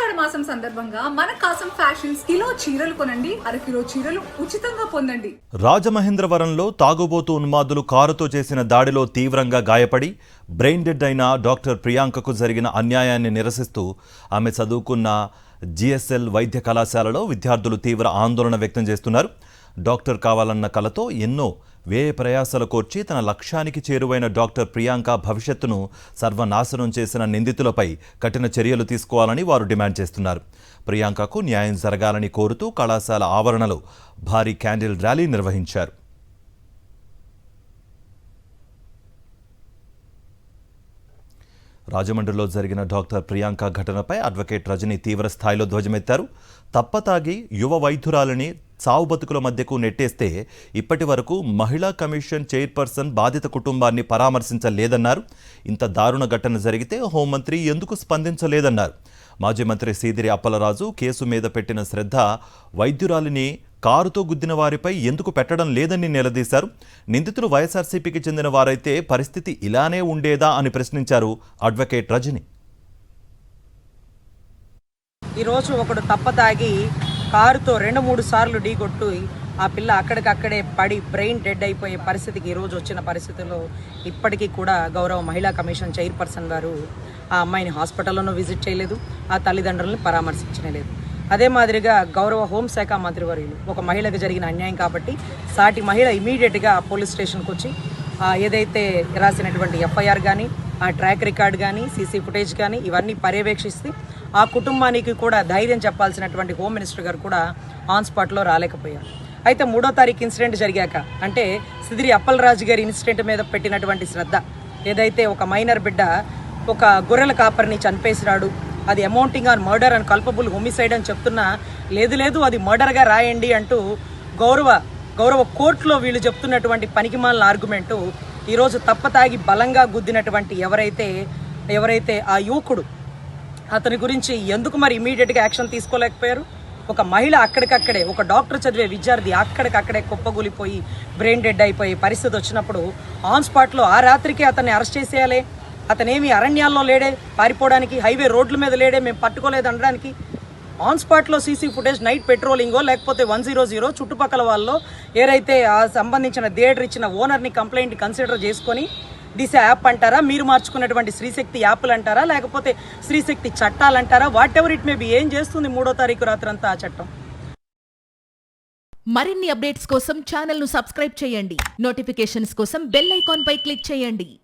ఆషాఢ మాసం సందర్భంగా మన కాసం ఫ్యాషన్స్ కిలో చీరలు కొనండి, అరకిలో చీరలు ఉచితంగా పొందండి. రాజమహేంద్రవరంలో తాగుబోతు ఉన్మాదులు కారుతో చేసిన దాడిలో తీవ్రంగా గాయపడి బ్రెయిన్ డెడ్ అయిన డాక్టర్ ప్రియాంకకు జరిగిన అన్యాయాన్ని నిరసిస్తూ ఆమె చదువుకున్న జిఎస్ఎల్ వైద్య కళాశాలలో విద్యార్థులు తీవ్ర ఆందోళన వ్యక్తం చేస్తున్నారు. డాక్టర్ కావాలన్న కలతో ఎన్నో వ్యయ ప్రయాసాలు కోర్చి తన లక్ష్యానికి చేరువైన డాక్టర్ ప్రియాంక భవిష్యత్తును సర్వనాశనం చేసిన నిందితులపై కఠిన చర్యలు తీసుకోవాలని వారు డిమాండ్ చేస్తున్నారు. ప్రియాంకకు న్యాయం జరగాలని కోరుతూ కళాశాల ఆవరణలో భారీ క్యాండిల్ ర్యాలీ నిర్వహించారు. రాజమండ్రిలో జరిగిన డాక్టర్ ప్రియాంక ఘటనపై అడ్వకేట్ రజని తీవ్ర స్థాయిలో ధ్వజమెత్తారు. తప్పతాగి యువ వైద్యురాలిని సావు బతుకుల మధ్యకు నెట్టేస్తే ఇప్పటి వరకు మహిళా కమిషన్ చైర్పర్సన్ బాధిత కుటుంబాన్ని పరామర్శించలేదన్నారు. ఇంత దారుణ ఘటన జరిగితే హోంమంత్రి ఎందుకు స్పందించలేదన్నారు. మాజీ మంత్రి సీదిరి అప్పలరాజు కేసు మీద పెట్టిన శ్రద్ధ వైద్యురాలిని కారుతో గుద్దిన వారిపై ఎందుకు పెట్టడం లేదని నిలదీశారు. నిందితులు వైఎస్ఆర్సీపీకి చెందిన వారైతే పరిస్థితి ఇలానే ఉండేదా అని ప్రశ్నించారు అడ్వకేట్ రజని. ఈరోజు ఒకడు తప్పతాగి కారుతో 2-3 సార్లు ఢీకొట్టు ఆ పిల్ల అక్కడికక్కడే పడి బ్రెయిన్ డెడ్ అయిపోయే పరిస్థితికి ఈరోజు వచ్చిన పరిస్థితుల్లో ఇప్పటికీ కూడా గౌరవ మహిళా కమిషన్ చైర్పర్సన్ గారు ఆ అమ్మాయిని హాస్పిటల్లోనూ విజిట్ చేయలేదు, ఆ తల్లిదండ్రులను పరామర్శించలేదు. అదే మాదిరిగా గౌరవ హోంశాఖ మంత్రివర్యులు ఒక మహిళకు జరిగిన అన్యాయం కాబట్టి సాటి మహిళ ఇమీడియట్గా పోలీస్ స్టేషన్కి వచ్చి ఏదైతే రాసినటువంటి ఎఫ్ఐఆర్ కానీ ఆ ట్రాక్ రికార్డ్ కానీ సీసీ ఫుటేజ్ కానీ ఇవన్నీ పర్యవేక్షిస్తే ఆ కుటుంబానికి కూడా ధైర్యం చెప్పాల్సినటువంటి హోమ్ మినిస్టర్ గారు కూడా ఆన్ స్పాట్లో రాలేకపోయారు. అయితే 3వ తారీఖు ఇన్సిడెంట్ జరిగాక అంటే సిదిరి అప్పలరాజు గారి ఇన్సిడెంట్ మీద పెట్టినటువంటి శ్రద్ధ ఏదైతే ఒక మైనర్ బిడ్డ ఒక గొర్రెల కాపరిని చంపేసినాడు, అది amounting on murder and culpable homicide అని చెప్తున్నా లేదు అది మర్డర్గా రాయండి అంటూ గౌరవ కోర్టులో వీళ్ళు చెప్తున్నటువంటి పనికిమాలిన ఆర్గ్యుమెంటు ఈరోజు తప్పతాగి బలంగా గుద్దినటువంటి ఎవరైతే ఆ యువకుడు అతని గురించి ఎందుకు మరి ఇమీడియట్గా యాక్షన్ తీసుకోలేకపోయారు? ఒక మహిళ అక్కడికక్కడే ఒక డాక్టర్ చదివే విద్యార్థి అక్కడికక్కడే కుప్పగూలిపోయి బ్రెయిన్ డెడ్ అయిపోయే పరిస్థితి వచ్చినప్పుడు ఆన్ స్పాట్లో ఆ రాత్రికే అతన్ని అరెస్ట్ చేసేయాలి. అతనేమి అరణ్యాల్లో లేడే, పారిపోవడానికి హైవే రోడ్ల మీద లేడే, మేము పట్టుకోలేదు అనడానికి. ఆన్ స్పాట్లో సీసీ ఫుటేజ్ నైట్ పెట్రోలింగో లేకపోతే 100 చుట్టుపక్కల వాళ్ళు ఏదైతే ఆ సంబంధించిన థియేటర్ ఇచ్చిన ఓనర్ని కంప్లైంట్ కన్సిడర్ చేసుకొని దిశ యాప్ అంటారా, మీరు మార్చుకున్నటువంటి శ్రీశక్తి యాప్లు అంటారా, లేకపోతే శ్రీశక్తి చట్టాలు అంటారా, what ever it may be, ఏం చేస్తుంది 3వ తారీఖు రాత్రంతా ఆ చట్టం? మరిన్ని అప్డేట్స్ కోసం ఛానల్ను సబ్స్క్రైబ్ చేయండి. నోటిఫికేషన్స్ కోసం బెల్ ఐకాన్ పై క్లిక్ చేయండి.